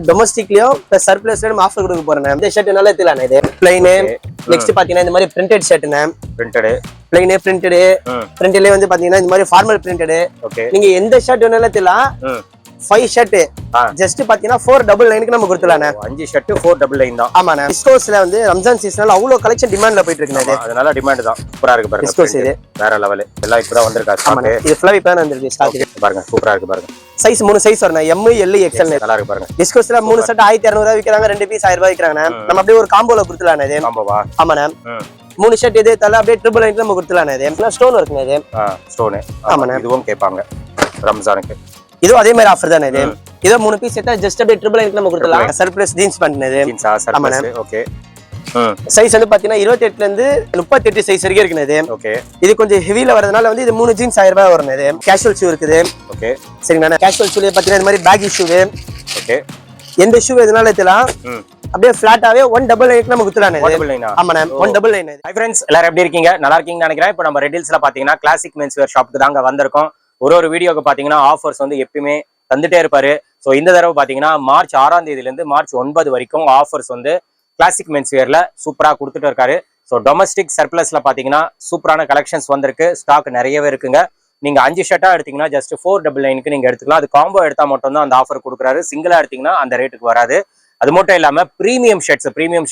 டொமஸ்டிக்லயும் plus சர்ப்ளஸ்ல நம்ம offer கொடுக்க போறேன். இந்த ஷர்ட் நல்லா எடுத்துலாம். இது பிளைன். நெக்ஸ்ட் பாத்தீங்கன்னா இந்த மாதிரி பிரிண்டட் ஷர்ட்னா பிரிண்டட் பிளைன் பிரிண்டட் பிரிண்டட்லயே வந்து பாத்தீங்கன்னா இந்த மாதிரி ஃபார்மல் பிரிண்டட். நீங்க எந்த ஷர்ட் வேணாலும் எடுத்துலாம். 5 ஷர்ட் ஜஸ்ட் பாத்தீங்கன்னா 499க்கு நம்ம கொடுத்துலானே. 5 ஷர்ட் 499 தான். ஆமாண்ணே. டிஸ்கவுண்ட்ஸ்ல வந்து ரம்ஜான் சீசனால அவ்வளவு கலெக்ஷன் டிமாண்ட்ல போயிட்டு இருக்குங்க. அதனால டிமாண்ட் தான். சூப்பரா இருக்கு பாருங்க. டிஸ்கவுண்ட்ஸ் இது வேற லெவல். எல்லாம் இப்பதான் வந்திருக்கா ஸ்டாக். இது ஃப்ளவி பேன் வந்திருக்கு ஸ்டாக். பாருங்க சூப்பரா இருக்கு பாருங்க. சைஸ் 3 சைஸ் வரணும். M L XL நல்லா இருக்கு பாருங்க. டிஸ்கவுண்ட்ஸ்ல 3 ஷர்ட் 1200 ரூபாய் விக்கறாங்க. 2 பீஸ் 1000 ரூபாய் விக்கறாங்க. நம்ம அப்படியே ஒரு காம்போல கொடுத்துலானே. இது காம்போவா? ஆமாண்ணே. 3 ஷர்ட் இதே தல அப்படியே 999 நம்ம கொடுத்துலானே. இது ஸ்டோன் இருக்குங்க. இது ஸ்டோன். ஆமாண்ணே. இதுவும் கேட்பாங்க ரம்ஜானுக்கு. இதுவும் அதே மாதிரி ஆஃபர் தானே. இது இதோ 3 பீஸ் எடுத்தா ஜஸ்ட் அப்படியே 999 நம்ம கொடுத்துலாம். சர்ப்ளஸ் ஜீன்ஸ் பண்ணது. ஆமாண்ணே. ஓகே. சைஸ் வந்து பாத்தீங்கன்னா 28ல இருந்து 38 சைஸ் வரைக்கும் இருக்குது. இது ஓகே. இது கொஞ்சம் ஹெவில வரதுனால வந்து இது 3 ஜீன்ஸ் 1000 ரூபாய் வரும். இது கேஷுவல் ஷூ இருக்குது. ஓகே. சரிங்களா? கேஷுவல் ஷூல பாத்தீங்கன்னா இந்த மாதிரி பேகி ஷூ. ஓகே. எந்த ஷூ எதனால எடுத்தலாம். அப்படியே ஃபிளாட்டாவே 199 நம்ம குத்துறானே. 199. ஆமாண்ணே. 199. ஹை फ्रेंड्स, எல்லாரும் எப்படி இருக்கீங்க? நல்லா இருக்கீங்கன்னு நினைக்கிறேன். இப்போ நம்ம ரெட் ஹில்ஸ்ல பாத்தீங்கன்னா கிளாசிக் மென்ஸ் வேர் ஷாப்புக்கு தாங்க வந்திருக்கோம். ஒரு வீடியோக்கு பாத்தீங்கன்னா ஆஃபர்ஸ் வந்து எப்பயுமே தந்துட்டே இருப்பாரு. ஸோ இந்த தடவை பாத்தீங்கன்னா மார்ச் 6ஆம் தேதியிலிருந்து மார்ச் 9 வரைக்கும் ஆஃபர்ஸ் வந்து கிளாசிக் மென்ஸ் வேர்ல சூப்பரா கொடுத்துட்டு இருக்காரு. ஸோ டொமஸ்டிக் சர்ப்ளஸ்ல பாத்தீங்கன்னா சூப்பரான கலெக்ஷன்ஸ் வந்திருக்கு. ஸ்டாக் நிறையவே இருக்குங்க. நீங்க 5 ஷர்ட்டா எடுத்தீங்கன்னா ஜஸ்ட் 499க்கு நீங்க எடுத்துக்கலாம். அது காம்போ எடுத்தா மட்டும் தான் அந்த ஆஃபர் கொடுக்குறாரு. சிங்கிளா எடுத்தீங்கன்னா அந்த ரேட்டுக்கு வராது. அது மட்டும் இல்லாம பிரீமியம்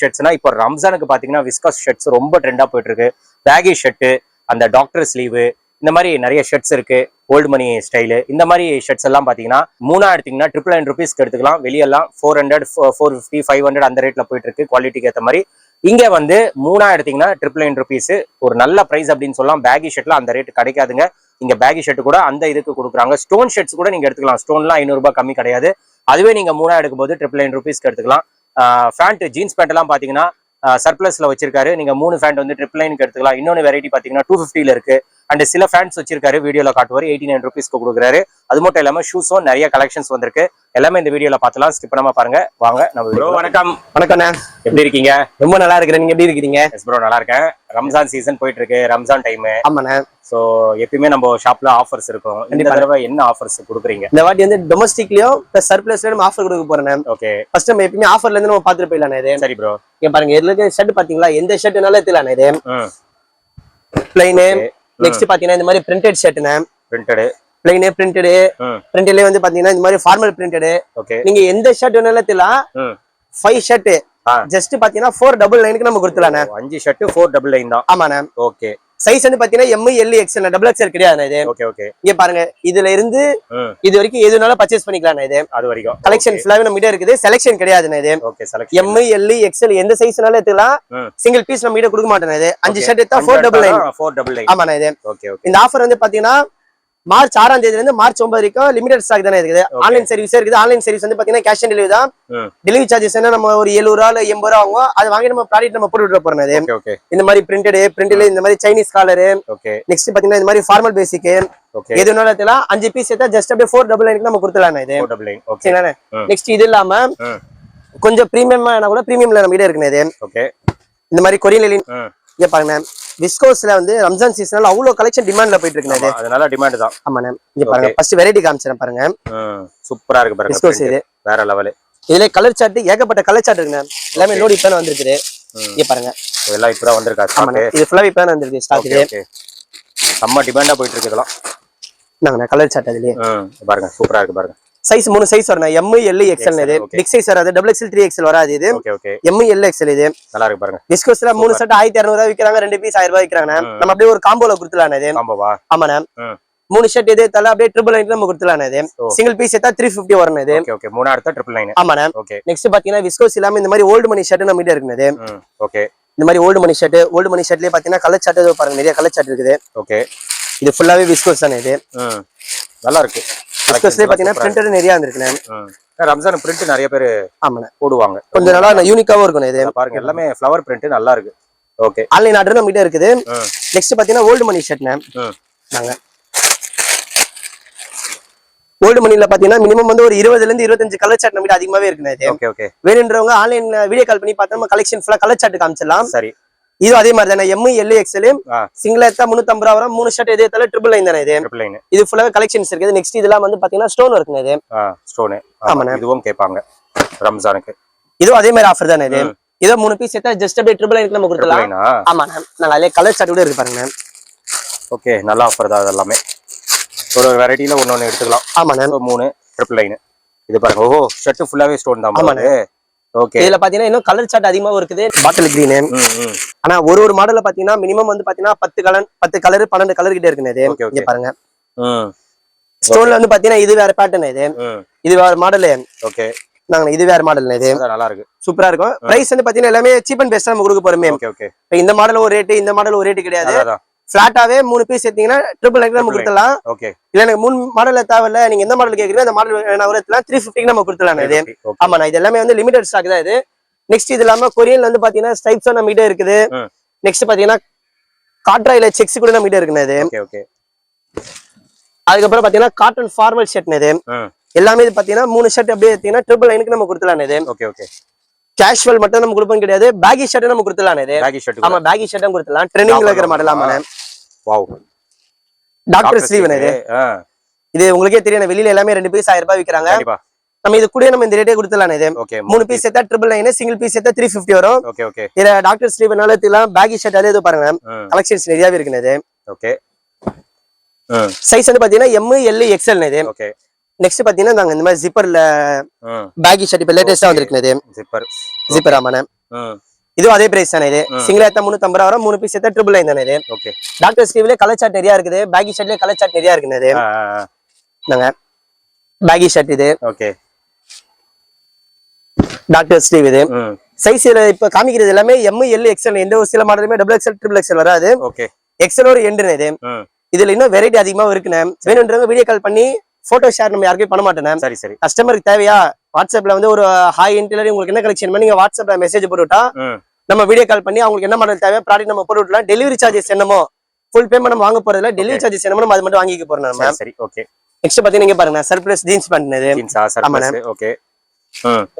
ஷர்ட்ஸ்னா இப்போ ரம்ஜானுக்கு பாத்தீங்கன்னா விஸ்கஸ் ஷர்ட்ஸ் ரொம்ப ட்ரெண்டா போயிட்டு இருக்கு. பேகி ஷர்ட், அந்த டாக்டர் ஸ்லீவ், இந்த மாதிரி நிறைய ஷர்ட்ஸ் இருக்கு. ஓல்டு மணி ஸ்டைலு, இந்த மாதிரி ஷர்ட்ஸ் எல்லாம் பாத்தீங்கன்னா 3 எடுத்தீங்கன்னா 999 ருபீஸ்க்கு எடுத்துக்கலாம். வெளியெல்லாம் 400, 450, 500 அந்த ரேட்ல போயிட்டு இருக்கு குவாலிட்டிக்கு ஏற்ற மாதிரி. இங்க வந்து 3 எடுத்தீங்கன்னா 999 ருபீஸ் ஒரு நல்ல பிரைஸ் அப்படின்னு சொல்லலாம். பேகி ஷர்ட்ல அந்த ரேட் கிடைக்காதுங்க. இங்க பேகி ஷர்ட் கூட அந்த இதுக்கு கொடுக்குறாங்க. ஸ்டோன் ஷர்ட்ஸ் கூட நீங்க எடுத்துக்கலாம். ஸ்டோன்லாம் 500 ரூபாய் கம்மி கிடையாது. அதுவே நீங்க 3 எடுக்கும் போது 999 ருபீஸ்க்கு எடுத்துக்கலாம். பேண்ட், ஜீன்ஸ் பேண்ட் எல்லாம் பாத்தீங்கன்னா சர்ப்ளஸ்ல வச்சிருக்காரு. நீங்க 3 பேண்ட் வந்து 999க்கு எடுத்துக்கலாம். இன்னொன்னு வெரைட்டி பாத்தீங்கன்னா 250ல இருக்கு. அண்ட் சில ஃபேன்ஸ் வச்சிருக்காரு. வீடியோல காட்டுவாரு 89 ருபீஸ்க்கு கொடுக்குறாரு. அது மட்டும் இல்லாம ஷூஸும் நிறைய கலெக்ஷன்ஸ் வந்திருக்கு. எல்லாமே இந்த வீடியோல பார்த்தலாம். ஸ்கிப் பண்ணாம பாருங்க. வாங்க நம்ம ப்ரோ. வணக்கம். வணக்கம்ண்ணே. எப்படி இருக்கீங்க? ரொம்ப நல்லா இருக்கிறேன். நீங்க எப்படி இருக்கீங்க? எஸ் ப்ரோ, நல்லா இருக்கேன். ரம்ஜான் சீசன் போயிட்டு இருக்கு. ரம்ஜான் டைம். ஆமாண்ணே. சோ எப்பயுமே நம்ம ஷாப்ல ஆஃபர்ஸ் இருக்கும். இந்த தடவை என்ன ஆஃபர்ஸ் கொடுக்குறீங்க? இந்த வாட்டி வந்து டொமஸ்டிக்லயும் பிளஸ் சர்ப்ளஸ்ல நம்ம ஆஃபர் கொடுக்க போறேன். ஓகே. ஃபர்ஸ்ட் நம்ம எப்பயுமே ஆஃபர்ல இருந்து நம்ம பாத்துட்டு போயிடலாம். இது சரி ப்ரோ. இங்க பாருங்க, இதுல இருக்க ஷர்ட் பாத்தீங்களா? எந்த ஷர்ட் வேணாலும் எடுத்துலாம். இது பிளைன். நெக்ஸ்ட் பாத்தீங்கன்னா இந்த மாதிரி பிரிண்டட் ஷர்ட்னா பிரிண்டட் பிளைன் பிரிண்டட் பிரிண்டட்லயே வந்து பாத்தீங்கன்னா இந்த மாதிரி ஃபார்மல் பிரிண்டட். ஓகே. நீங்க எந்த ஷர்ட் வேணாலும் எடுத்துலாம். 5 ஷர்ட் ஜஸ்ட் பாத்தீங்கன்னா 499க்கு நம்ம கொடுத்துலானே. 5 ஷர்ட் 499 தான். ஆமாண்ணே. ஓகே. சைஸ் வந்து பாத்தீங்கன்னா M L XL XXL கிடையாது. இது ஓகே. ஓகே. இங்க பாருங்க, இதுல இருந்து இது வரைக்கும் எதுனாலும் பர்ச்சேஸ் பண்ணிக்கலாம். இது அது வரைக்கும் கலெக்ஷன் ஃபுல்லாவே நம்ம கிட்ட இருக்குது. செலக்ஷன் கிடையாது. இது okay. Selection M L XL எந்த சைஸ்னாலும் எடுத்துக்கலாம். சிங்கிள் பீஸ் நம்ம கிட்ட கொடுக்க மாட்டோம். இது 5 ஷர்ட் எடுத்தா 499. ஆமாண்ணே. இது ஓகே. ஓகே. இந்த ஆஃபர் வந்து பாத்தீங்கன்னா மார்ச் 6ஆம் தேதியில இருந்து மார்ச் 9 வரைக்கும் லிமிடெட் ஸ்டாக் தானே இருக்குது. ஆன்லைன் சர்வீஸ் இருக்குது. ஆன்லைன் சர்வீஸ் வந்து பாத்தீங்கன்னா கேஷ் ஆன் டெலிவரி தான். டெலிவரி சார்ஜஸ் என்ன நம்ம ஒரு 70 ரூபா 80 ரூபா வாங்குவோம். அது வாங்கி நம்ம ப்ராடக்ட் நம்ம போட்டு விட போறோம். இந்த மாதிரி பிரிண்டட்ல இந்த மாதிரி சைனீஸ் காலர். நெக்ஸ்ட் பாத்தீங்கன்னா இந்த மாதிரி ஃபார்மல் பேசிக் எது வேணாலும் எடுத்துலாம். 5 பீஸ் எடுத்தா ஜஸ்ட் அப்படியே 499க்கு நம்ம கொடுத்துலாம். இது ஓகேங்களா? நெக்ஸ்ட் இது இல்லாம கொஞ்சம் பிரீமியமா கூட பிரீமியம்ல நம்ம கிட்ட இருக்குது. இது ஓகே. இந்த மாதிரி கொரியன் லைன் இங்க பாருங்க, விஸ்கோஸ்ல வந்து ரம்ஜான் சீசனால அவ்வளவு கலெக்ஷன் டிமாண்ட்ல போயிட்டு இருக்கு. அதனால டிமாண்ட் தான். ஆமாண்ணே. இங்க பாருங்க, ஃபர்ஸ்ட் வெரைட்டி காமிச்சறேன் பாருங்க. சூப்பரா இருக்கு பாருங்க. விஸ்கோஸ் இது வேற லெவல். இதுல கலர் சார்ட் ஏகப்பட்ட கலர் சார்ட் இருக்குங்க. எல்லாமே லோடி பேன் வந்திருக்கு. இங்க பாருங்க, எல்லாம் இப்பதான் வந்திருக்கா ஸ்டாக். இது ஃபுல்லாவே பேன் வந்திருக்கு ஸ்டாக். இது செம்ம டிமாண்டா போயிட்டு இருக்கு. இதெல்லாம் நாங்க கலர் சார்ட் அதுலயே பாருங்க. சூப்பரா இருக்கு பாருங்க. சைஸ் 3 சைஸ் வரணும். M L XL. இது பிக் சைஸ் வராது. XXL 3XL வராது. இது okay. Okay. M L XL. இது நல்லா இருக்கு பாருங்க. விஸ்கோஸ்ல 3 ஷர்ட் 1200 ரூபாய் விக்கறாங்க. 2 பீஸ் 1000 ரூபாய் விக்கறாங்க. நம்ம அப்படியே ஒரு காம்போல கொடுத்துலாம். இது காம்போவா? ஆமாண்ணே. 3 ஷர்ட் இதே தல அப்படியே 999 நம்ம கொடுத்துலாம். இது சிங்கிள் பீஸ் எடுத்தா 350 வரும். இது ஓகே. ஓகே. 3 எடுத்தா 999. ஆமாண்ணே. ஓகே. நெக்ஸ்ட் பாத்தீங்கன்னா விஸ்கோஸ் இல்லாம இந்த மாதிரி ஓல்டு மணி ஷர்ட் நம்ம கிட்ட இருக்குது. ஓகே. இந்த மாதிரி ஓல்டு மணி ஷர்ட்லயே பாத்தீங்கன்னா கலர் சார்ட் பாருங்க, நிறைய கலர் சார்ட் இருக்குது. ஓகே. இது ஃபுல்லாவே விஸ்கோஸ் தானே. இது நல்லா இருக்கு. விஸ்கோஸ்லயே பாத்தீங்கன்னா பிரிண்டட் நிறைய வந்திருக்குண்ணே. ரம்ஜான் பிரிண்ட் நிறைய பேர் ஆமாண்ணே போடுவாங்க. கொஞ்சம் நல்லா யூனிக்காவும் இருக்கும். இது பாருங்க, எல்லாமே ஃப்ளவர் பிரிண்ட் நல்லா இருக்கு. ஓகே. ஆன்லைன் ஆர்டர் நம்ம கிட்ட இருக்குது. நெக்ஸ்ட் பாத்தீங்கன்னா ஓல்டு மணி ஷர்ட்ண்ணே. நாங்க ஓல்டு மணில பாத்தீங்கன்னா மினிமம் வந்து ஒரு 20ல இருந்து 25 கலர் சார்ட் நம்ம அதிகமாவே இருக்குது. ஓகே. ஓகே. வேணுன்றவங்க ஆன்லைன்ல வீடியோ கால் பண்ணி பார்த்தா நம்ம கலெக்ஷன் ஃபுல்லா கலர் சார்ட் காமிச்சிடலாம். சரி. இது அதே மாதிரி தானே. M L XL சிங்கிளா எடுத்தா 350 ரூபா வரும். 3 ஷர்ட் எதே தல 999 தானே. இது இது ஃபுல்லாவே கலெக்ஷன்ஸ் இருக்குது. நெக்ஸ்ட் இதெல்லாம் வந்து பாத்தீங்கன்னா ஸ்டோன் இருக்குங்க. இது ஸ்டோன். ஆமாண்ணே. இதுவும் கேட்பாங்க. ரம்ஜானுக்கு. இதுவும் அதே மாதிரி ஆஃபர் தானே இது. இதோ 3 பீஸ் எடுத்தா ஜஸ்ட் அப்படியே 999 நம்ம கொடுத்துடலாம். ஆமா நாங்க அதிலே கலர் சார்ட் கூட இருக்கு பாருங்க. ஓகே, நல்ல ஆஃபர் தான். அதெல்லாமே ஒரு வெரைட்டில ஒன்னு எடுத்துக்கலாம். ஆமா 3 999. இது பாருங்க. ஓஹோ, ஷர்ட் ஃபுல்லாவே ஸ்டோன் தான். ஆமா ஓகே. இதுல பாத்தீங்கன்னா இன்னும் கலர் சார்ட் அதிகமா இருக்குது. Bottle green. ஆனா ஒரு மாடல்ல பாத்தீங்கன்னா மினிமம் வந்து பாத்தீங்கன்னா 10 கலர் 12 கலர் கிட்ட இருக்குது. இங்க பாருங்க. ஸ்டோன்ல வந்து பாத்தீங்கன்னா இது வேற பேட்டர்ன். இது வேற மாடல். ஓகே, நாங்க இது வேற மாடல். இது நல்லா இருக்கு, சூப்பரா இருக்கும். பிரைஸ் வந்து பாத்தீங்கன்னா எல்லாமே சீப் அண்ட் பெஸ்டா நம்ம கொடுக்க போறோமே. Okay okay. இந்த மாடல் ஒரு ரேட், இந்த மாடல் ஒரு ரேட் கிடையாது. பிளாட்டாவே 3 பீஸ் எடுத்தீங்கன்னா 999 நம்ம கொடுத்துடலாம். ஓகே. இல்ல எனக்கு 3 மாடல்ல தேவையில்ல, நீங்க எந்த மாடல் கேக்குறீங்க அந்த மாடல் நான் ஒரு 350 நம்ம கொடுத்துடலாம். இது ஆமா இது எல்லாமே வந்து லிமிடெட் ஸ்டாக் தான். இது நெக்ஸ்ட் இது இல்லாம கொரியன்ல வந்து பாத்தீங்கன்னா ஸ்டைப்ஸ் நம்ம கிட்ட இருக்குது. நெக்ஸ்ட் பாத்தீங்கன்னா காட்ராயில செக்ஸ் கூட நம்ம கிட்ட இருக்குது. இது ஓகே ஓகே. அதுக்கப்புறம் பாத்தீங்கன்னா காட்டன் ஃபார்மல் ஷர்ட். இது எல்லாமே இது பாத்தீங்கன்னா 3 ஷர்ட் அப்படியே எடுத்தீங்கன்னா 999 நம்ம கொடுத்துடலாம். இது ஓகே ஓகே. கேஷுவல் மட்டும் நம்ம கொடுப்போம் கிடையாது, பேகி ஷர்ட் நம்ம கொடுத்துடலாம். இது பேகி ஷர்ட். ஆமா பேகி ஷர்ட்டும் கொடுத்துடலாம். ட்ரெண்டிங்ல இருக்கிற மாடல். ஆமா வாவ். Doctor sleeve. இது உங்களுக்கே தெரியும், வெளியில எல்லாமே 2 பீஸ் 1000 ரூபாய் விக்கிறாங்க. கண்டிப்பா நம்ம இது கூட நம்ம இந்த ரேட்டே கொடுத்துடலாம். இது ஓகே. 3 பீஸ் எடுத்தா 999, சிங்கிள் பீஸ் எடுத்தா 350 வரும். Okay okay. இதுல டாக்டர் ஸ்லீவ்னால எடுத்துக்கலாம். பேகி ஷர்ட் அதே இது பாருங்க, கலெக்ஷன்ஸ் நிறையவே இருக்குது. ஓகே. சைஸ் வந்து பாத்தீங்கன்னா M L XL. இது ஓகே. நெக்ஸ்ட் பாத்தீங்கன்னா நாங்க இந்த மாதிரி ஜிப்பர்ல பேகி ஷர்ட் இப்ப லேட்டஸ்டா வந்திருக்கு. ஜிப்பர் ஆமாண்ணே. இதுவும் அதே பிரைஸ் தானே. இது சிங்கிள் எடுத்தா 350 வரும், 3 பீஸ் எடுத்தா 999 தானே. இது ஓகே. டாக்டர் ஸ்லீவ்ல கலர் சார்ட் நிறைய இருக்குது, பேகி ஷர்ட்லயே கலர் சார்ட் நிறைய இருக்குது. நாங்க பேகி ஷர்ட் இது ஓகே. Doctor sleeve. இது சைஸ் இப்ப காமிக்கிறது எல்லாமே M L XL. எந்த ஒரு சில மாடலுமே XXL XXL வராது. ஓகே. XL ஒரு எண்டு. இது இதுல இன்னும் வெரைட்டி அதிகமா இருக்குண்ணே. வேணும்ன்றவங்க வீடியோ கால் பண்ணி போட்டோ ஷேர் நம்ம யாருக்கும் பண்ண மாட்டேன். சரி சரி. கஸ்டமருக்கு தேவையா வாட்ஸ்அப்ல வந்து ஒரு ஹாய் இன்டர்ல உங்களுக்கு என்ன கலெக்ஷன் பண்ணி நீங்க வாட்ஸ்அப்ல மெசேஜ் போட்டு விட்டா நம்ம வீடியோ கால் பண்ணி அவங்களுக்கு என்ன மாடல் தேவை ப்ராடக்ட் நம்ம போட்டு விடலாம். டெலிவரி சார்ஜஸ் என்னமோ ஃபுல் பேமெண்ட் நம்ம வாங்க போறதுல, டெலிவரி சார்ஜஸ் என்னமோ அது மட்டும் வாங்கிக்க போறோம் நம்ம. சரி ஓகே. நெக்ஸ்ட் பாத்தீங்கன்னா இங்க பாருங்க, சர்ப்ளஸ் ஜீன்ஸ் பேண்ட். ஆமாண்ணே. ஓகே.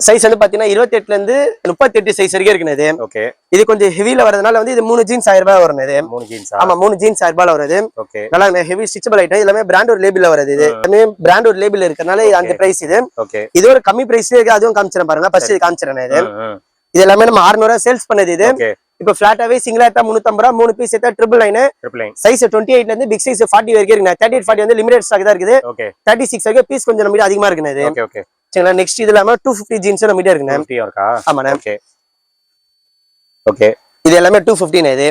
சைஸ் வந்து பாத்தீங்கன்னா 28ல இருந்து 38 சைஸ் வரைக்கும் இருக்குது. ஓகே. இது கொஞ்சம் ஹெவில வரதுனால வந்து இது 3 ஜீன்ஸ் 1000 ரூபாய் வரும். இது 3 ஜீன்ஸ். ஆமா 3 ஜீன்ஸ் 1000 ரூபாய் வருது. ஓகே. நல்லா ஹெவி ஸ்டிச்சபிள் ஐட்டம். எல்லாமே பிராண்ட் ஒரு லேபிள்ல வருது. இது எல்லாமே பிராண்ட் ஒரு லேபிள் இருக்கறனால அந்த பிரைஸ். இது ஓகே. இது ஒரு கம்மி பிரைஸ்ல இருக்கு. அதுவும் காமிச்சறேன் பாருங்க. ஃபர்ஸ்ட் இது காமிச்சறேன். இது எல்லாமே நம்ம 600 ரூபாய் சேல்ஸ் பண்ணது. இது இப்ப ஃபிளாட்டாவே சிங்கிளா எடுத்தா 350 ரூபாய், 3 பீஸ் எடுத்தா 999. சைஸ் 28ல இருந்து பிக் சைஸ் 40 வரைக்கும் இருக்கு. 38 40 வந்து லிமிடெட் ஸ்டாக் தான் இருக்குது. ஓகே. 36 வரைக்கும் பீஸ் கொஞ்சம் நம்ம அதிகமா இருக்குது. இது ஓகே ஓகே. சரிங்களா. நெக்ஸ்ட் இது இல்லாம 250 ஜீன்ஸ் நம்ம கிட்ட இருக்குங்க. 250 இருக்கா? ஆமாண்ணே. Okay okay. இது எல்லாமே 250. இது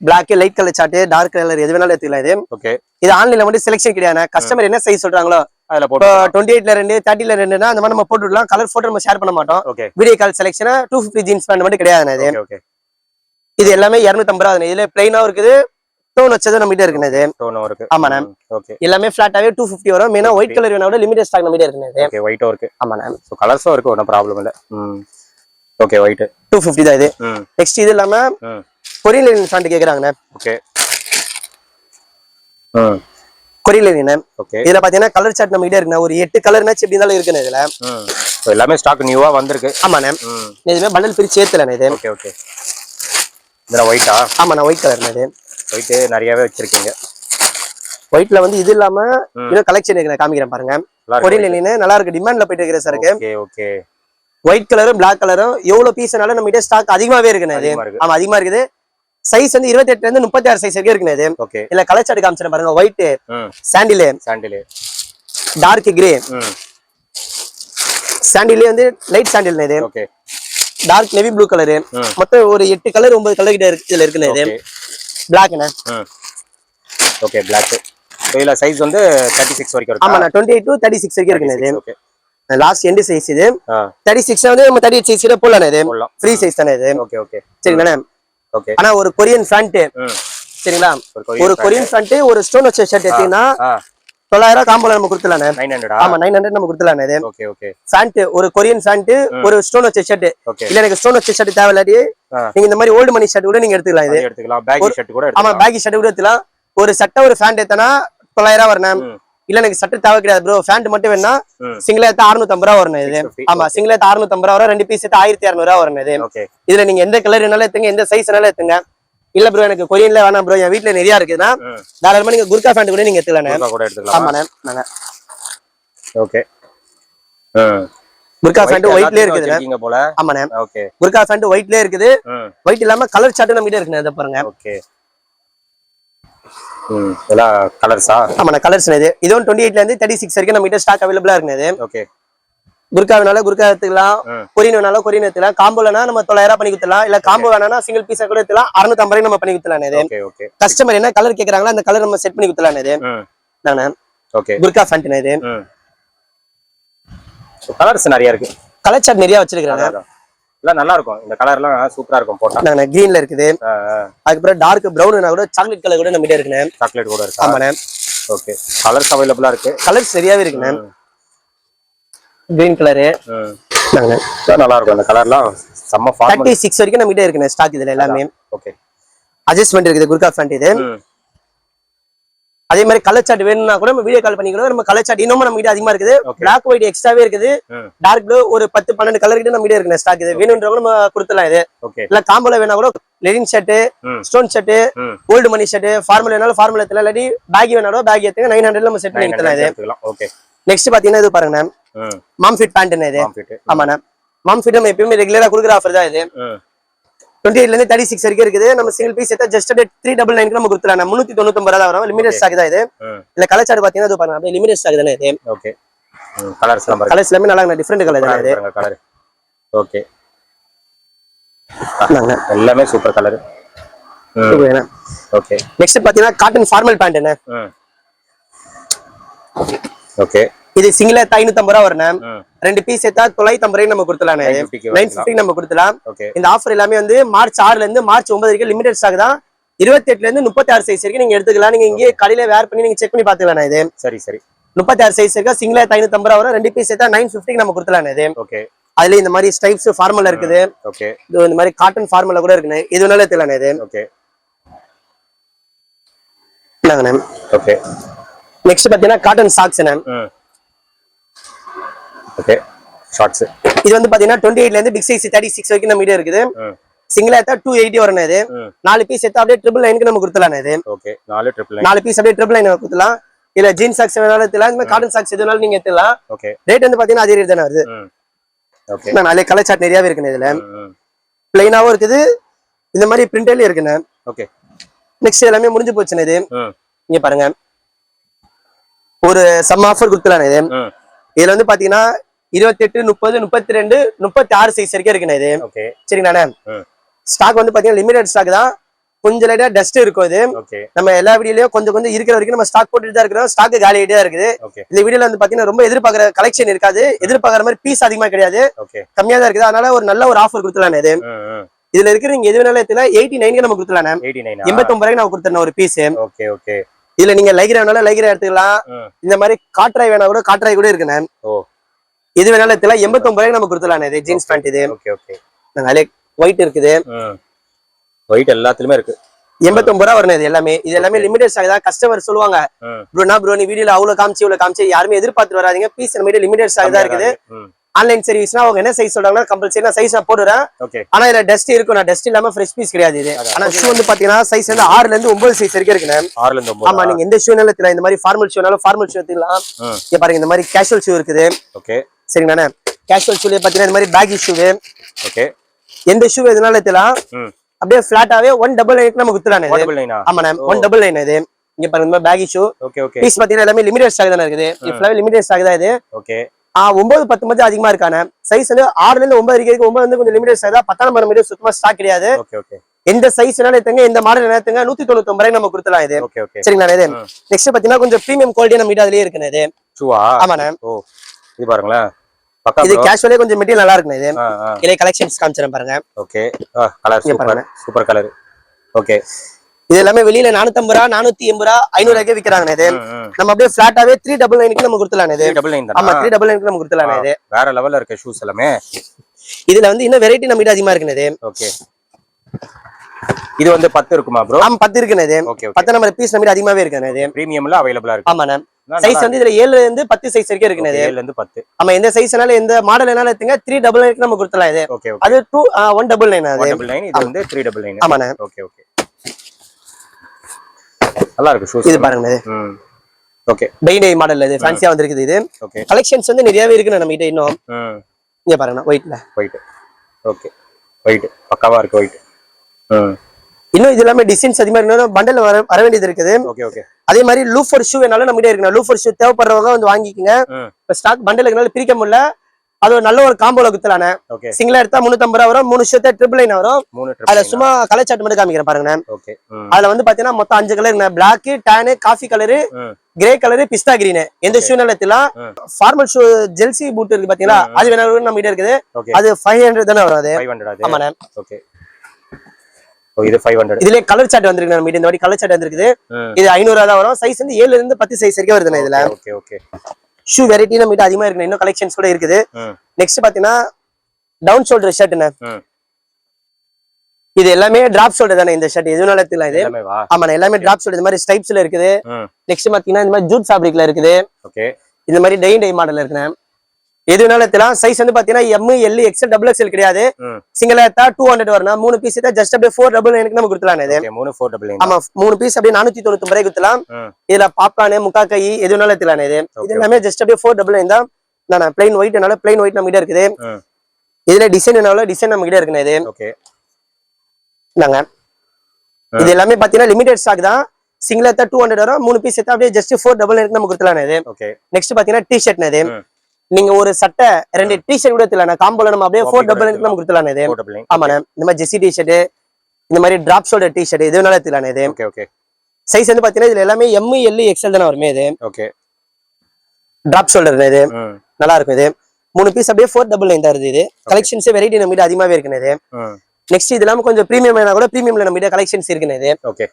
black, light colour chart, dark colour எது வேணாலும் எடுத்துக்கலாம். இது ஓகே. இது ஆன்லைன்ல வந்து செலக்ஷன் கிடையாது. கஸ்டமர் என்ன சைஸ் சொல்றாங்களோ அதுல போட்டு 28ல 2 30ல 2னா அந்த மாதிரி நம்ம போட்டு விடலாம். கலர் போட்டோ நம்ம ஷேர் பண்ண மாட்டோம். ஓகே. வீடியோ கால் செலக்ஷனா 250 ஜீன்ஸ் பேண்ட் மட்டும் கிடையாது. இது ஓகே ஓகே. இது எல்லாமே 250 ரூபாய். இதுல பிளைனா இருக்குது, டோன் வச்சது நம்ம கிட்ட இருக்குது. இது டோன் இருக்கு. ஆமாண்ணே. ஓகே. எல்லாமே ஃபிளாட்டாவே 250 வரும். மெயினா ஒயிட் கலர் வேணா கூட லிமிடெட் ஸ்டாக் நம்ம கிட்ட இருக்குது. ஓகே. ஒயிட்டோ இருக்கு. ஆமாண்ணே. சோ கலர்ஸும் இருக்கு, ஒன்றும் ப்ராப்ளம் இல்ல. ஓகே. ஒயிட் 250 தான். இது நெக்ஸ்ட் இது இல்லாம கொரியன் லைன் பேண்ட் கேக்குறாங்கண்ணே. ஓகே. Korean line. ஓகே. இதுல பாத்தீங்கன்னா கலர் சார்ட் நம்ம கிட்ட இருக்குண்ணே. ஒரு 8 கலர்னாச்சு எப்படி இருந்தாலும் இருக்குண்ணே. இதுல எல்லாமே ஸ்டாக் நியூவா வந்திருக்கு. ஆமாண்ணே. இதுமே பண்டல் பிரிச்சு ஏத்தலண்ணே. இது ஓகே ஓகே. இதுல ஒயிட்டா? ஆமாண்ணா ஒயிட் கலர்ண்ணே. இது ஒயிட் நிறையவே வச்சிருக்கீங்க. ஒயிட்ல வந்து இது இல்லாம இன்னும் கலெக்ஷன் இருக்கு, நான் காமிக்கிறேன் பாருங்க. கொரியன் லைன் நல்லா இருக்கு, டிமாண்ட்ல போயிட்டு இருக்கிற சார் இருக்கு. Okay okay. ஒயிட் கலரும் பிளாக் கலரும் எவ்வளவு பீஸ்னால நம்ம கிட்ட ஸ்டாக் அதிகமாவே இருக்குண்ணே. இது ஆமா அதிகமா இருக்குது. சைஸ் வந்து 28ல இருந்து 36 சைஸ் வரைக்கும் இருக்குண்ணே. இது ஓகே. இல்ல கலர் சார்ட் காமிச்சறேன் பாருங்க. White, sandal, dark grey, sandal வந்து லைட் சாண்டில். இது okay. Dark navy blue colour. மொத்தம் ஒரு 8 கலர் 9 கலர் கிட்ட இருக்கு. இதுல இருக்குண்ணே. இது பிளாக்ண்ணே. ஓகே. பிளாக். இதுல சைஸ் வந்து 36 வரைக்கும் இருக்கு. ஆமாண்ணா 28 to 36 வரைக்கும் இருக்குண்ணே. இது ஓகே. Last end size. இது 36 வந்து நம்ம 38 சைஸ்ல போடலாம். இது ஃப்ரீ சைஸ் தானே. இது ஓகே ஓகே. சரிங்களா. ஓகே. ஆனா ஒரு கொரியன் பேண்ட் சரிங்களா, ஒரு கொரியன் பேண்ட் ஒரு ஸ்டோன் வச்ச ஷர்ட் எடுத்தீங்கன்னா 900 காம்போல நம்ம கொடுத்துலாம். 900. ஆமா 900 நம்ம கொடுத்துலாம். இது ஓகே ஓகே. பேண்ட் ஒரு கொரியன் பேண்ட் ஒரு ஸ்டோன் வச்ச ஷர்ட். இல்ல எனக்கு ஸ்டோன் வச்ச ஷர்ட் தேவையில்லாட்டி நீங்க இந்த மாதிரி ஓல்ட் மணி ஷர்ட் கூட நீங்க எடுத்துக்கலாம். இது எடுத்துக்கலாம். பேகி ஷர்ட் கூட எடுத்துக்கலாம். ஆமா பேகி ஷர்ட் கூட எடுத்துக்கலாம். ஒரு சட்டை ஒரு பேண்ட் எடுத்தனா 900 வரணும். இல்ல எனக்கு சட்டை தேவை கிடையாது ப்ரோ, பேண்ட் மட்டும் வேணா சிங்கிளா எடுத்தா 650 ரூபாய் வரணும். இது ஆமா சிங்கிளா எடுத்தா 650 ரூபாய் வரும். 2 பீஸ் எடுத்தா 1200 ரூபாய் வரணும். இது இதுல நீங்க எந்த கலர் வேணாலும் எடுத்துங்க, எந்த சைஸ் வேணாலும் எடுத்துங்க. இல்ல ப்ரோ எனக்கு கொரியன்ல வேணாம் ப்ரோ, என் வீட்டுல நிறைய இருக்குதுன்னா தாராளமா நீங்க குர்கா பேண்ட் கூட நீங்க எடுத்துக்கலாம். கூட எடுத்துக்கலாம். ஆமாண்ணே. நாங்க ஓகே. புர்கா ஃபேண்ட் ஒயிட்லயே இருக்குது இருக்கீங்க போல. ஆமாண்ணே. ஓகே. புர்கா ஃபேண்ட் ஒயிட்லயே இருக்குது. ஒயிட் இல்லாம கலர் சார்ட் நம்ம கிட்ட இருக்குண்ணே, இத பாருங்க. ஓகே. இதெல்லாம் கலர்ஸா? ஆமாண்ணே, கலர்ஸ் இது. இதுவும் 28ல இருந்து 36 வரைக்கும் நம்ம கிட்ட ஸ்டாக் அவைலபிளா இருக்குது. ஓகே. குர்கா வேணாலும் குர்கா எடுத்துக்கலாம், கொரியன் வேணாலும் கொரியன் எடுத்துக்கலாம். காம்போலனா நம்ம 900 பண்ணி கொடுத்துலாம், இல்ல காம்போ வேணாலும் சிங்கிள் பீஸா கூட எடுத்துலாம். 650 நம்ம பண்ணி கொடுத்துலாம். Okay okay. கஸ்டமர் என்ன கலர் கேக்குறாங்களோ அந்த கலர் நம்ம செட் பண்ணி கொடுத்துலாம். இது நானே. ஓகே. குர்கா ஃபேண்ட் இது. கலர்ஸ் நிறைய இருக்கு. கலர் சார்ட் நிறைய வச்சிருக்கேன். எல்லாம் நல்லா இருக்கும். இந்த கலர்லாம் சூப்பரா இருக்கும் போட்டா. நானே கிரீன்ல இருக்குது. அதுக்கப்புறம் டார்க் பிரவுன்னா கூட சாக்லேட் கலர் கூட நம்ம கிட்ட இருக்குண்ணே. சாக்லேட் கூட இருக்கு. ஆமாண்ணே. ஓகே. கலர்ஸ் அவைலபிளா இருக்கு. கலர்ஸ் சரியாவே இருக்குண்ணே. கிரீன் கலரு நல்லா இருக்கும். அந்த கலர்லாம் செம்ம ஃபார்மல். 36 வரைக்கும் நம்ம கிட்ட இருக்குண்ணே ஸ்டாக் இதுல எல்லாமே. ஓகே. அட்ஜஸ்ட்மென்ட் இருக்குது குர்கா ஃபேண்ட் இது. அதே மாதிரி கலர் சார்ட் வேணும்னா கூட நம்ம வீடியோ கால் பண்ணிக்கலாம். நம்ம கலர் சார்ட் இன்னமும் நம்ம கிட்ட அதிகமா இருக்குது. பிளாக் ஒயிட் எக்ஸ்ட்ராவே இருக்குது. டார்க் ப்ளூ ஒரு 10-12 கலர் கிட்ட நம்ம கிட்ட இருக்குண்ணே ஸ்டாக் இது. வேணும்ன்றவங்க நம்ம கொடுத்துலாம். இது இல்ல காம்போல வேணா கூட linen shirt, stone shirt, old money shirt, formal வேணாலும் ஃபார்மல் எடுத்துலாம். இல்லாட்டி பேக் வேணாலும் பேக் எடுத்துங்க. 900 நம்ம செட் பண்ணி கொடுத்துலாம். இது ஓகே. நெக்ஸ்ட் பாத்தீங்கன்னா இது பாருங்க, மாம் ஃபிட் பேண்ட் இது. ஆமாண்ணே, மாம் ஃபிட் நம்ம எப்பயுமே ரெகுலரா கொடுக்குற ஆஃபர் தான் இது. 28ல இருந்து 36 வரைக்கும் இருக்குது. நம்ம சிங்கிள் பீஸ் எடுத்தா ஜஸ்ட் 399 நம்ம கொடுத்துலாம். 399 தான் வரும். லிமிடெட் ஸ்டாக் தான் இது. இல்ல கலர் சார்ட் பாத்தீங்கன்னா இது பாருங்க, அப்படியே லிமிடெட் ஸ்டாக் தானே இது. ஓகே. கலர்ஸ் எல்லாமே நல்லா இருக்கு. டிஃபரெண்ட் கலர் தான் இது. Colour okay. எல்லாமே சூப்பர் கலர். ஓகே. நெக்ஸ்ட் பாத்தீங்கன்னா காட்டன் ஃபார்மல் பேண்ட் என்ன. ஓகே. இது சிங்கிளா 550 வரும். ரெண்டு பீஸ் எடுத்தா 950 நம்ம கொடுத்துலாம். 950 நம்ம கொடுத்துலாம். இந்த ஆஃபர் எல்லாமே வந்து மார்ச் 6ல இருந்து மார்ச் 9 வரைக்கும் லிமிடெட் ஸ்டாக் தான். 28ல இருந்து 36 சைஸ் வரைக்கும் நீங்க எடுத்துக்கலாம். நீங்க இங்கே கடையில வேர் பண்ணி நீங்க செக் பண்ணி பாத்துக்கலாம். இது சரி சரி. 36 சைஸ் இருக்கா, சிங்கிளா 550 வரும். ரெண்டு பீஸ் எடுத்தா 950 நம்ம கொடுத்துலாம். இது ஓகே. அதுல இந்த மாதிரி ஸ்டைப்ஸ் ஃபார்மல் இருக்குது. ஓகே. இது இந்த மாதிரி காட்டன் ஃபார்மல்ல கூட இருக்குண்ணே. இது வேணாலும் எடுத்துக்கலாம். இது ஓகே. என்னங்கண்ணே. ஓகே. நெக்ஸ்ட் பாத்தீங்கன்னா காட்டன் சாக்ஸ் என்ன. ஓகே. ஷார்ட்ஸ் இது வந்து பாத்தீங்கன்னா 28ல இருந்து பிக் சைஸ் 36 வரைக்கும் நம்ம கிட்ட இருக்குது. சிங்கிளா எடுத்தா 280 வரும். இது 4 பீஸ் எடுத்தா அப்படியே 999 நம்ம கொடுத்துலாம். இது ஓகே. 4 பீஸ் அப்படியே 999 கொடுத்துலாம். இல்ல ஜீன்ஸ் சாக்ஸ் வேணாலும் எடுத்துலாம். இந்த மாதிரி காட்டன் சாக்ஸ் எதுனாலும் நீங்க எடுத்துலாம். ஓகே. ரேட் வந்து பாத்தீங்கன்னா அதே ரேட் தானே வருது. ஓகே. நாளே கலர் சார்ட் நிறையவே இருக்குண்ணே. இதுல பிளைனாவும் இருக்குது, இந்த மாதிரி பிரிண்டர்லயும் இருக்குண்ணே. ஓகே. நெக்ஸ்ட் எல்லாமே முடிஞ்சு போச்சுண்ணே. இது இங்க பாருங்க, ஒரு சம் ஆஃபர் கொடுத்துலாம். இது இதுல வந்து பாத்தீங்கன்னா 28, 30, 32, 36 சைஸ் வரைக்கும் இருக்குண்ணே. இது சரிங்கண்ணா. ஸ்டாக் வந்து பாத்தீங்கன்னா லிமிடெட் ஸ்டாக் தான். கொஞ்சம் லைட்டா டஸ்ட் இருக்கும். இது நம்ம எல்லா வீடியோலயும் கொஞ்சம் கொஞ்சம் இருக்கிற வரைக்கும் நம்ம ஸ்டாக் போட்டுட்டு தான் இருக்கிறோம். ஸ்டாக் காலி ஆயிட்டே இருக்குது. இந்த வீடியோல வந்து பாத்தீங்கன்னா ரொம்ப எதிர்பார்க்குற கலெக்ஷன் இருக்காது. எதிர்பார்க்குற மாதிரி பீஸ் அதிகமா கிடையாது, கம்மியா தான் இருக்குது. அதனால ஒரு நல்ல ஒரு ஆஃபர் கொடுத்துலாம். இது இதுல இருக்கிற நீங்க எது வேணாலும் எடுத்துலாம். 89 நம்ம கொடுத்துலாம். 89 நம்ம கொடுத்துருந்தோம் ஒரு பீஸ். இதுல நீங்க லைக்ரா வேணாலும் லைக்ரா எடுத்துக்கலாம். இந்த மாதிரி காட்ராய் வேணா கூட காட்ராய் கூட இருக்குண்ணே. இது வேணாலும் எடுத்துலாம். 89 நம்ம கொடுத்துலாம். இது ஜீன்ஸ் பேண்ட். இது நாங்க ஒயிட் இருக்குது, ஒயிட் எல்லாத்துலயுமே இருக்கு. 89 வரும். இது எல்லாமே இது எல்லாமே லிமிடெட் ஸ்டாக் தான். கஸ்டமர் சொல்லுவாங்க ப்ரோ நீ வீடியோல அவ்வளவு காமிச்சு இவ்வளவு காமிச்சு யாருமே எதிர்பார்த்து வராதீங்க. பீஸ் நம்ம லிமிடெட் ஸ்டாக் தான் இருக்குது. ஆன்லைன் சர்வீஸ்னா அவங்க என்ன சைஸ் சொல்றாங்க கம்பல்சரி நான் சைஸ் போடுறேன். ஆனா இதுல டஸ்ட் இருக்கும். நான் டஸ்ட் இல்லாம ஃப்ரெஷ் பீஸ் கிடையாது. இது ஆனா ஷூ வந்து பாத்தீங்கன்னா சைஸ் வந்து 6ல இருந்து 9 சைஸ் வரைக்கும் இருக்குண்ணே. 6ல இருந்து 9. ஆமா, நீங்க எந்த ஷூ எடுத்துக்கலாம். இந்த மாதிரி ஃபார்மல் ஷூனாலும் ஃபார்மல் ஷூ எடுத்துக்கலாம். இங்க பாருங்க, இந்த மாதிரி கேஷுவல் ஷூ இருக்குது. ஓகே சரிங்கண்ணா. கேஷுவல் ஷூல பாத்தீங்கன்னா இந்த மாதிரி பேகி ஷூ. ஓகே. எந்த ஷூ எதுனாலும் எடுத்துக்கலாம். அப்படியே ஃபிளாட்டாவே 199 நம்ம குத்துறானே. ஆமாண்ணே 199 இது. இங்க பாருங்க, இந்த மாதிரி baggy shoe. Okay okay. Piece பாத்தீங்கன்னா எல்லாமே லிமிடெட் ஸ்டாக் தானே இருக்குது. ஃபுல்லாவே லிமிடெட் ஸ்டாக் தான் இது. ஓகே. 9, 10 மட்டும் அதிகமா இருக்கானே. சைஸ் வந்து 6ல இருந்து 9 வரைக்கும். 9 வந்து கொஞ்சம் லிமிடெட் ஸ்டாக் தான். 10ஆம் நம்பர் சுத்தமா ஸ்டாக் கிடையாது. Okay okay. எந்த சைஸ்னால எடுத்துங்க, எந்த மாடல் எடுத்துங்க, 199 நம்ம கொடுத்துலாம். இது ஓகே ஓகே சரிங்களா. இது நெக்ஸ்ட் பாத்தீங்கன்னா கொஞ்சம் பிரீமியம் குவாலிட்டி நம்ம கிட்ட அதுலயே இருக்குண்ணே. இது ஷூவா? ஆமாண்ணே. ஓ இது பாருங்களேன், இது கேஷுவலே கொஞ்சம் மெட்டீரியல் நல்லா இருக்குண்ணே. இது இதே கலெக்ஷன்ஸ் காமிச்சறேன் பாருங்க. Okay. Colour super super colour. Okay. இது எல்லாமே வெளியில 450, 480, 500 விக்கிறாங்க. இது நம்ம அப்படியே ஃபிளாட்டாவே 399 நம்ம கொடுத்துலாம். இது 399. ஆமா 399 நம்ம கொடுத்துலாம். இது வேற லெவல்ல இருக்க ஷூஸ் எல்லாமே. இதுல வந்து இன்னும் வெரைட்டி நம்ம கிட்ட அதிகமா இருக்குண்ணே. இது ஓகே. இது வந்து 10 இருக்குமா ப்ரோ? ஆமா 10 இருக்குண்ணே. இது 10 நம்பர் பீஸ் நம்ம கிட்ட அதிகமாவே இருக்குண்ணே. இது பிரீமியம்ல அவைலபிளா இருக்கு. ஆமாண்ணே. சைஸ் வந்து இதுல 7ல இருந்து 10 சைஸ் வரைக்கும் இருக்குண்ணே. 7ல இருந்து 10. ஆமா, எந்த சைஸ்னால எந்த மாடல் என்னால எடுத்துங்க 399 நம்ம கொடுத்துலாம். இது ஓகே ஓகே. அது 199. அது 199. இது வந்து 399. ஆமாண்ணே. Okay okay. நல்லா இருக்கு ஷூஸ். இது பாருங்க. ஓகே. டை மாடல்ல இது ஃபேன்சியா வந்திருக்குது. இது ஓகே. கலெக்ஷன்ஸ் வந்து நிறையவே இருக்குண்ணே நம்ம கிட்ட இன்னும். இங்க பாருங்க ஒயிட்ல. ஒயிட். ஓகே. ஒயிட் பக்காவா இருக்கு ஒயிட். இன்னும் இது எல்லாமே டிசைன்ஸ் அதிகமா இருந்தாலும் பண்டல் வர வேண்டியது இருக்குது. Okay okay. அதே மாதிரி லூஃபர் ஷூ வேணாலும் நம்ம கிட்ட இருக்கு. லூஃபர் ஷூ தேவைப்படுறவங்க வந்து வாங்கிக்கோங்க. இப்ப ஸ்டாக் பண்டல் இருக்கனால பிரிக்க முடியல. அது ஒரு நல்ல ஒரு காம்போல குத்தலானே. சிங்கிளா எடுத்தா 350 ரூபா வரும். 3 ஷூ ட்ரிபிள் லைன் வரும். அதுல சும்மா கலர் சார்ட் மட்டும் காமிக்கிறேன் பாருங்க. அதுல வந்து பாத்தீங்கன்னா மொத்தம் 5 colour, black, tan, coffee colour, grey colour, pista green. எந்த ஷூ நிலத்திலாம் ஃபார்மல் ஷூ ஜெல்சி பூட் இருக்கு பாத்தீங்களா, அது வேணாலும் நம்ம கிட்ட இருக்குது. அது 500 தானே வரும். அது 500. ஆமாண்ணே. ஓகே. இது 500. இதுல கலர் சார்ட் வந்திருக்கு நம்ம இந்த மாதிரி கலர் சார்ட் வந்திருக்குது. இது 500 தான் வரும். சைஸ் வந்து 7 ல இருந்து 10 சைஸ் வரைக்கும் வருதுண்ணே இதுல. Okay okay. ஷூ வெரைட்டி நம்ம கிட்ட அதிகமா இருக்கு. இன்னும் கலெக்ஷன்ஸ் கூட இருக்குது. நெக்ஸ்ட் பாத்தீங்கன்னா டவுன் ஷோல்டர் ஷர்ட்ண்ணே. இது எல்லாமே டிராப் ஷோல்டர் தானே இந்த ஷர்ட். எதுனால எடுத்துக்கலாம் இது? ஆமாண்ணே, எல்லாமே டிராப் ஷோல்டர். இந்த மாதிரி ஸ்டைப்ஸ்ல இருக்குது. நெக்ஸ்ட் பாத்தீங்கன்னா இந்த மாதிரி ஜூட் ஃபேப்ரிக்ல இருக்குது. ஓகே. இந்த மாதிரி டை மாடல்ல இருக்குண்ணே. எதுனால எடுத்துலாம். சைஸ் வந்து பாத்தீங்கன்னா M, L, XL, XXL கிடையாது. சிங்கிளா எடுத்தா 200 வரணும். 3 பீஸ் எடுத்தா ஜஸ்ட் அப்படியே 499 நம்ம கொடுத்துலாம். இது 499. ஆமா, 3 பீஸ் அப்படியே 499 ரூபாய் கொடுத்துலாம். இதுல பாப்கார்ன், முக்கா கை எதுனால எடுத்துலாம். இது எல்லாமே ஜஸ்ட் அப்படியே 499 தான். நான் பிளைன் ஒயிட்னால பிளைன் ஒயிட் நம்ம கிட்ட இருக்குது. இதுல டிசைன் நம்ம கிட்ட இருக்குண்ணே. இது ஓகே. நாங்க இது எல்லாமே பாத்தீங்கன்னா லிமிடெட் ஸ்டாக் தான். சிங்கிளா எடுத்தா 200 வரும். 3 பீஸ் எடுத்தா அப்படியே ஜஸ்ட் 499 நம்ம கொடுத்துலாம். இது ஓகே. நெக்ஸ்ட் பாத்தீங்கன்னா டி ஷர்ட். இது நீங்க ஒரு சட்டை 2 டி-ஷர்ட் கூட எடுத்துலாம். காம்போல நம்ம அப்படியே 499 நம்ம கொடுத்துலாம். இது ஆமாண்ணே. இந்த மாதிரி ஜெர்சி டி-ஷர்ட், இந்த மாதிரி டிராப் ஷோல்டர் டி-ஷர்ட் எது வேணாலும் எடுத்துலாம். இது ஓகே ஓகே. சைஸ் வந்து பாத்தீங்கன்னா இதுல எல்லாமே M, L, XL தானே வருமே. இது ஓகே. Drop shoulder. இது நல்லா இருக்கும். இது 3 பீஸ் அப்படியே 499 தான் வருது. இது கலெக்ஷன்ஸ் வெரைட்டி நம்ம கிட்ட அதிகமாவே இருக்குண்ணே. இது நெக்ஸ்ட் இது இல்லாம கொஞ்சம் பிரீமியம் வேணா கூட பிரீமியம்ல நம்ம கிட்ட கலெக்ஷன்ஸ் இருக்குண்ணே. இது ஓகே.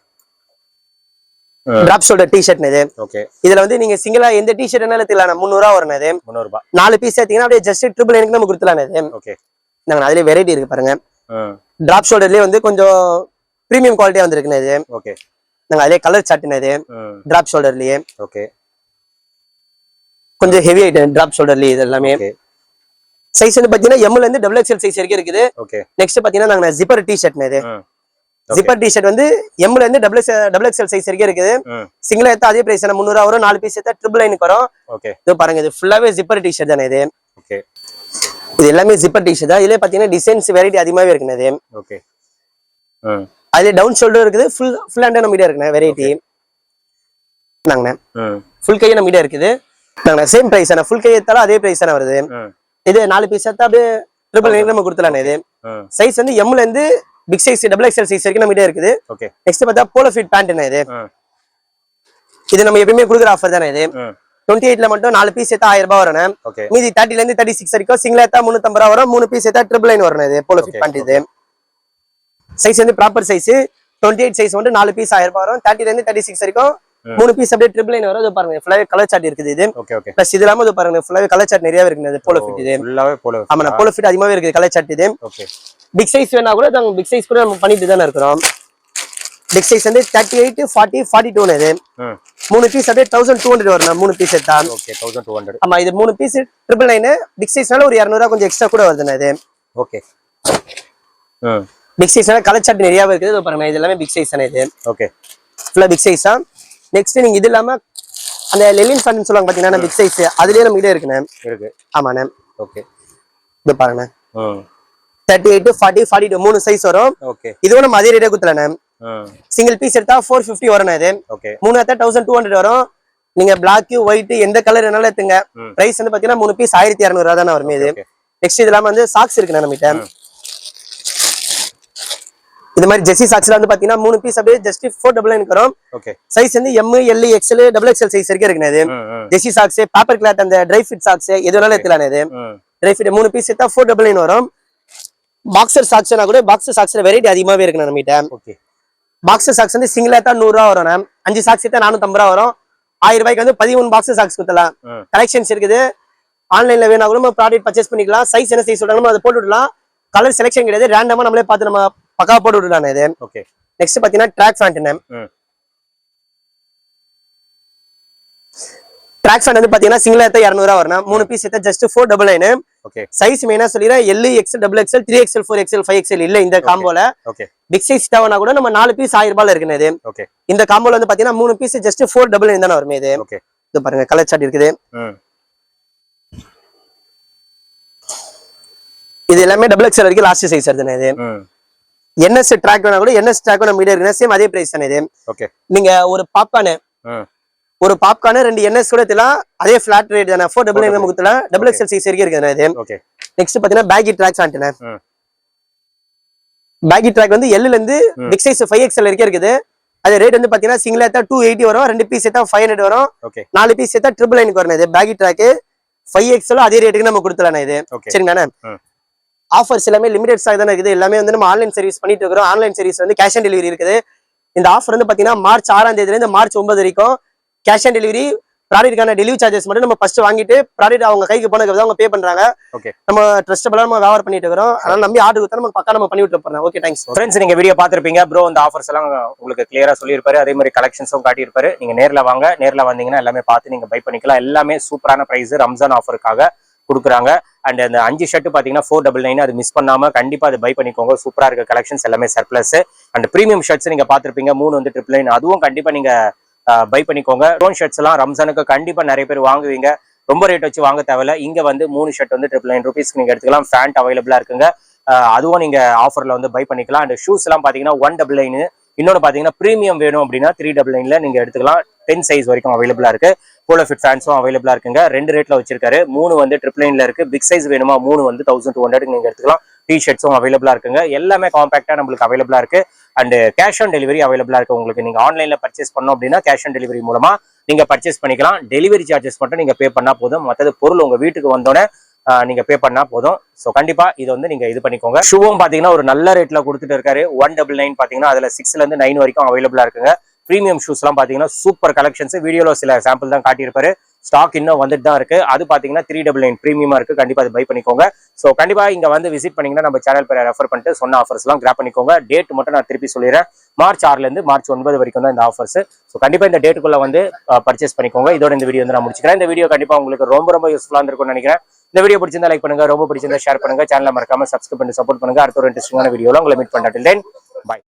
Drop shoulder T-shirt. இது ஓகே. இதுல வந்து நீங்க சிங்கிளா எந்த டி-ஷர்ட் வேணாலும் எடுத்துலாம். 300 ரூபாய் வரும். இது 300 ரூபாய். 4 பீஸ் எடுத்தீங்கன்னா அப்படியே ஜஸ்ட் 999 நம்ம கொடுத்துலாம். இது ஓகே. நாங்க அதுல வெரைட்டி இருக்கு பாருங்க. டிராப் ஷோல்டர்லயே வந்து கொஞ்சம் பிரீமியம் குவாலிட்டியா வந்திருக்குண்ணே. இது ஓகே. நாங்க அதே கலர் சார்ட்னே. இது டிராப் ஷோல்டர்லயே ஓகே. கொஞ்சம் ஹெவி ஐட்டம் டிராப் ஷோல்டர்லயே இது எல்லாமே. சைஸ் வந்து பாத்தீங்கன்னா M ல இருந்து XXL சைஸ் வரைக்கும் இருக்குது. ஓகே. நெக்ஸ்ட் பாத்தீங்கன்னா நாங்க ஜிப்பர் டி-ஷர்ட். இது ஜிப்பர் டி-ஷர்ட் வந்து M ல இருந்து XXL சைஸ் வரைக்கும் இருக்குது. சிங்கிளா எடுத்தா அதே பிரைஸ் 300 வரும். 4 பீஸ் எடுத்தா 999 வரும். ஓகே. இது பாருங்க, இது ஃபுல்லாவே ஜிப்பர் டி-ஷர்ட் தானே. இது ஓகே. இது எல்லாமே ஜிப்பர் டி-ஷர்ட் தான். இதுல பாத்தீங்கன்னா டிசைன்ஸ் வெரைட்டி அதிகமாவே இருக்குண்ணே. இது ஓகே. அதுல டவுன் ஷோல்டர் இருக்குது. ஃபுல் ஹேண்ட் நம்ம கிட்ட இருக்குண்ணே வெரைட்டி. நாங்கண்ணே ஃபுல் கை நம்ம கிட்ட இருக்குது. நாங்கண்ணே சேம் பிரைஸ் தானே. ஃபுல் கை எடுத்தாலும் அதே பிரைஸ் தானே வருது. இது 4 பீஸ் எடுத்தா அப்படியே 999 நம்ம கொடுத்துலாம். இது சைஸ் வந்து M ல இருந்து பிக் சைஸ் XXL சைஸ் வரைக்கும் நம்ம கிட்ட இருக்குது. ஓகே. நெக்ஸ்ட் பார்த்தா போலோ ஃபிட் பேண்ட்னா. இது நம்ம எப்பவுமே கொடுக்குற ஆஃபர் தானே. இது 28 ல மட்டும் 4 பீஸ் எடுத்தா 1000 ரூபாய் வரும். மீதி 30 ல இருந்து 36 வரைக்கும் சிங்கிளா எடுத்தா 350 ரூபாய் வரும். 3 பீஸ் எடுத்தா 999 வரும். இது போலோ ஃபிட் பேண்ட். இது சைஸ் வந்து ப்ராப்பர் சைஸ். 28 சைஸ் வந்து 4 பீஸ் 1000 ரூபாய் வரும். 30 ல இருந்து 36 வரைக்கும் 3 பீஸ் அப்படியே 999 வரும். இது பாருங்க ஃபுல்லாவே கலர் சார்ட் இருக்குது. இது ஓகே ஓகே. பிளஸ் இது இல்லாம இது பாருங்க ஃபுல்லாவே கலர் சார்ட் நிறையவே இருக்குது. இது போலோ ஃபிட். இது ஃபுல்லாவே போலோ. ஆமா, போலோ ஃபிட் அதிகமாவே இருக்குது கலர் சார்ட். இது ஓகே. பிக் சைஸ் வேணா கூட நாங்க பிக் சைஸ் கூட நம்ம பண்ணிட்டு தானே இருக்கிறோம். பிக் சைஸ் வந்து 38, 40, 42 இது 3 பீஸ் அப்படியே 1200 வரும். 3 பீஸ் எடுத்தா ஓகே 1200. ஆமா, இது 3 பீஸ் 999. பிக் சைஸ்னால ஒரு 200 ரூபாய் கொஞ்சம் எக்ஸ்ட்ரா கூட வருதுண்ணே. இது ஓகே. பிக் சைஸ்னால கலர் சார்ட் நிறையவே இருக்குது. இது பாருங்க, இது எல்லாமே பிக் சைஸ் தானே. இது ஓகே. ஃபுல்லா பிக் சைஸ் தான். நெக்ஸ்ட் நீங்க இது இல்லாம அந்த லெலின் ஃபேன் சொல்லுவாங்க பாத்தீங்கன்னா பிக் சைஸ், அதுலயே நம்ம கிட்ட இருக்குண்ணே. இருக்கு. ஆமாண்ணே ஓகே. இது பாருங்க 38, 40, 42 3 சைஸ் வரும். ஓகே. இதுவும் நம்ம அதே ரேட்டே குடுத்தலானே. சிங்கிள் பீஸ் எடுத்தா 450 வரும். இது ஓகே. 3 எடுத்தா 1200 வரும். நீங்க Black, ஒயிட் எந்த கலர் வேணாலும் எடுத்துங்க. பிரைஸ் வந்து பாத்தீங்கன்னா 3 பீஸ் 1200 ரூபாய் தான வரும். இது நெக்ஸ்ட் இது இல்லாம வந்து சாக்ஸ் இருக்குண்ணே நம்ம கிட்ட. இது மாதிரி ஜெர்சி சாக்ஸ்ல வந்து பாத்தீங்கன்னா 3 பீஸ் அப்படியே ஜஸ்ட் 499 வரும். ஓகே. சைஸ் வந்து M, L, XL, XXL size வரைக்கும் இருக்குண்ணே. இது ஜெர்சி சாக்ஸ், பேப்பர் கிளாத், அந்த ட்ரை ஃபிட் சாக்ஸ் எது வேணாலும் எடுத்துலானே. இது ட்ரை ஃபிட் 3 பீஸ் எடுத்தா 499 வரும். பாக்ஸர் சாக்ஸ்னா கூட பாக்ஸர் சாக்ஸ்ல வெரைட்டி அதிகமாவே இருக்கு நம்ம கிட்ட. ஓகே. பாக்ஸர் சாக்ஸ் வந்து சிங்கிளா எடுத்தா 100 ரூபாய் வரும். 5 சாக்ஸ் எடுத்தா 450 ரூபாய் வரும். 1000 ரூபாய்க்கு வந்து 13 பாக்ஸர் சாக்ஸ் கொடுத்தலாம். கலெக்ஷன்ஸ் இருக்குது. ஆன்லைன்ல வேணா கூட நம்ம ப்ராடக்ட் பர்ச்சேஸ் பண்ணிக்கலாம். சைஸ் என்ன சைஸ் சொல்றாங்களோ அதை போட்டு விடலாம். கலர் செலக்ஷன் கிடையாது. ரேண்டமா நம்மளே பார்த்து நம்ம பக்காவா போட்டு விடலாம். இது ஓகே. நெக்ஸ்ட் பாத்தீங்கன்னா ட்ராக் ஃபேண்ட். ட்ராக் ஃபேண்ட் வந்து பாத்தீங்கன்னா சிங்கிளா எடுத்தா 200 ரூபாய் வரும். 3 பீஸ் எடுத்தா ஜஸ்ட் 499. ஓகே. சைஸ் மெயினா சொல்லிறேன். L, XL, XXL, 3XL, 4XL, 5XL இல்ல இந்த காம்போல. ஓகே. பிக் சைஸ் தேவனா கூட நம்ம 4 பீஸ் 1000 ரூபாயில இருக்குனே. இது ஓகே. இந்த காம்போல வந்து பாத்தீங்கன்னா 3 பீஸ் ஜஸ்ட் 499 தான வரும். இது ஓகே. இது பாருங்க கலர் சார்ட் இருக்குது. இது எல்லாமே டபுள் எக்ஸ்எல் வரைக்கும் லாஸ்ட் சைஸ் வருதுண்ணே இது. NS ட்ராக் வேணா கூட NS ட்ராக் நம்ம மீடியா இருக்கு சேம் அதே பிரைஸ் தானே இது. ஓகே. நீங்க ஒரு பாப்கார்ன் ஒரு பாப்கார்ன் 2 NS கூட எடுத்துலாம் அதே ஃபிளாட் ரேட் தானே 499 நம்ம கொடுத்தலாம் டபுள் எக்ஸ்எல் சைஸ் வரைக்கும் இருக்குதுண்ணே இது. ஓகே. நெக்ஸ்ட் பாத்தீங்கன்னா பேகி ட்ராக்ஸ் ஆண்டனே. பேகி ட்ராக் வந்து L ல இருந்து பிக் சைஸ் 5XL வரைக்கும் இருக்குது. அது ரேட் வந்து பாத்தீங்கன்னா சிங்கிள் ஏத்தா 280 வரும், 2 பீஸ் ஏத்தா 500 வரும், 4 பீஸ் ஏத்தா 999 வரும். இது பேகி ட்ராக் 5XL அதே ரேட்டுக்கு நம்ம கொடுத்தலாம் இது. சரிங்கண்ணா. ஆஃபர்ஸ் எல்லாமே லிமிடெட் ஸ்டாக் தானே இருக்குது. எல்லாமே வந்து நம்ம ஆன்லைன் சர்வீஸ் பண்ணிட்டு இருக்கிறோம். ஆன்லைன் சர்வீஸ் வந்து கேஷ் ஆன் டெலிவரி இருக்குது. இந்த ஆஃபர் வந்து பாத்தீங்கன்னா மார்ச் 6ஆம் தேதியில இருந்து மார்ச் 9 வரைக்கும் கேஷ் ஆன் டெலிவரி. ப்ராடக்ட்கான டெலிவரி சார்ஜஸ் மட்டும் நம்ம ஃபர்ஸ்ட் வாங்கிட்டு ப்ராடக்ட் அவங்க கைக்கு போனதுக்கு அவங்க பே பண்றாங்க. நம்ம ட்ரஸ்டபிளா நம்ம வியாபாரம் பண்ணிட்டு இருக்கோம். அதனால நம்பி ஆர்டர் கொடுத்தா நம்ம பக்கா நம்ம பண்ணி விட்டு போறோம். Okay, thanks friends. நீங்க வீடியோ பாத்திருப்பீங்க. ப்ரோ இந்த ஆஃபர்ஸ் எல்லாம் உங்களுக்கு கிளியரா சொல்லியிருப்பாரு. அதே மாதிரி கலெக்ஷன்ஸும் காட்டியிருப்பாரு. நீங்க நேர்ல வாங்க. நேர்ல வந்தீங்கன்னா எல்லாமே பார்த்து நீங்க பை பண்ணிக்கலாம். எல்லாமே சூப்பரான பிரைஸ் ரம்ஜான் ஆஃபருக்காக கொடுக்குறாங்க. அண்ட் அந்த 5 ஷர்ட் பாத்தீங்கன்னா 499 அது மிஸ் பண்ணாம கண்டிப்பா அது பை பண்ணிக்கோங்க. சூப்பரா இருக்க கலெக்ஷன்ஸ் எல்லாமே சர்ப்ளஸ். அண்ட் பிரீமியம் ஷர்ட்ஸ் நீங்க பாத்திருப்பீங்க 3 வந்து 999 அதுவும் கண்டிப்பா நீங்க பை பண்ணிக்கோங்க. டோன் ஷர்ட்ஸ் எல்லாம் ரம்ஜானுக்கு கண்டிப்பா நிறைய பேர் வாங்குவீங்க. ரொம்ப ரேட் வச்சு வாங்க தேவையில்ல. இங்க வந்து 3 ஷர்ட் வந்து 999 ரூபீஸ்க்கு நீங்க எடுத்துக்கலாம். ஃபேண்ட் அவைலபிளா இருக்குங்க. அதுவும் நீங்க ஆஃபர்ல வந்து பை பண்ணிக்கலாம். அண்ட் ஷூஸ் எல்லாம் பாத்தீங்கன்னா 199. இன்னொன்று பாத்தீங்கன்னா பிரீமியம் வேணும் அப்படின்னா 399 நீங்க எடுத்துக்கலாம். 10 சைஸ் வரைக்கும் அவைலபிளா இருக்கு. போலோ ஃபிட் ஃபேன்ஸும் அவைலபிளா இருக்குங்க. 2 ரேட்ல வச்சிருக்காரு. 3 வந்து 999 இருக்கு. பிக் சைஸ் வேணுமா 3 வந்து 1200 நீங்க எடுத்துக்கலாம். டிஷர்ட்ஸும் அவைலபிளா இருக்குங்க. எல்லாமே காம்பாக்டா நம்மளுக்கு அவைலபிளா இருக்கு. அண்ட் கேஷ் ஆன் டெலிவரி அவைலபிளா இருக்கு. உங்களுக்கு நீங்க ஆன்லைன்ல பர்ச்சேஸ் பண்ணோம் அப்படின்னா கேஷ் ஆன் டெலிவரி மூலமா நீங்க பர்ச்சேஸ் பண்ணிக்கலாம். டெலிவரி சார்ஜஸ் மட்டும் நீங்க பே பண்ணா போதும். மற்றது பொருள் உங்க வீட்டுக்கு வந்தோடனே நீங்க பே பண்ணா போதும். ஸோ கண்டிப்பா இது வந்து நீங்க இது பண்ணிக்கோங்க. ஷூவும் பாத்தீங்கன்னா ஒரு நல்ல ரேட்ல கொடுத்துட்டு இருக்காரு. 199 பாத்தீங்கன்னா அதுல 6ல இருந்து 9 வரைக்கும் அவைலபிளா இருக்குங்க. பிரீமியம் ஷூஸ் எல்லாம் பாத்தீங்கன்னா சூப்பர் கலெக்ஷன்ஸ். வீடியோல சில சாம்பிள் தான் காட்டியிருப்பாரு. ஸ்டாக் இன்னும் வந்துட்டு தான் இருக்கு. அது பாத்தீங்கன்னா 399 பிரீமியமா இருக்கு. கண்டிப்பா அது பை பண்ணிக்கோங்க. ஸோ கண்டிப்பா இங்க வந்து விசிட் பண்ணீங்கன்னா நம்ம சேனல் பேரை ரெஃபர் பண்ணிட்டு சொன்ன ஆஃபர்ஸ் எல்லாம் கிராப் பண்ணிக்கோங்க. டேட் மட்டும் நான் திருப்பி சொல்லிடுறேன். மார்ச் 6ல இருந்து மார்ச் 9 வரைக்கும் தான் இந்த ஆஃபர்ஸ். ஸோ கண்டிப்பா இந்த டேட்டுக்குள்ள வந்து பர்ச்சேஸ் பண்ணிக்கோங்க. இதோட இந்த வீடியோ வந்து நான் முடிச்சுக்கிறேன். இந்த வீடியோ கண்டிப்பா உங்களுக்கு ரொம்ப யூஸ்ஃபுல்லா இருந்திருக்கும்னு நினைக்கிறேன். இந்த வீடியோ பிடிச்சிருந்தா லைக் பண்ணுங்க. ரொம்ப பிடிச்சிருந்தா ஷேர் பண்ணுங்க. சேனலை மறக்காம சப்ஸ்கிரைப் பண்ணி சப்போர்ட் பண்ணுங்க. அடுத்த ஒரு இன்ட்ரெஸ்டிங்கான வீடியோல உங்களை மீட் பண்ண. Till then, bye.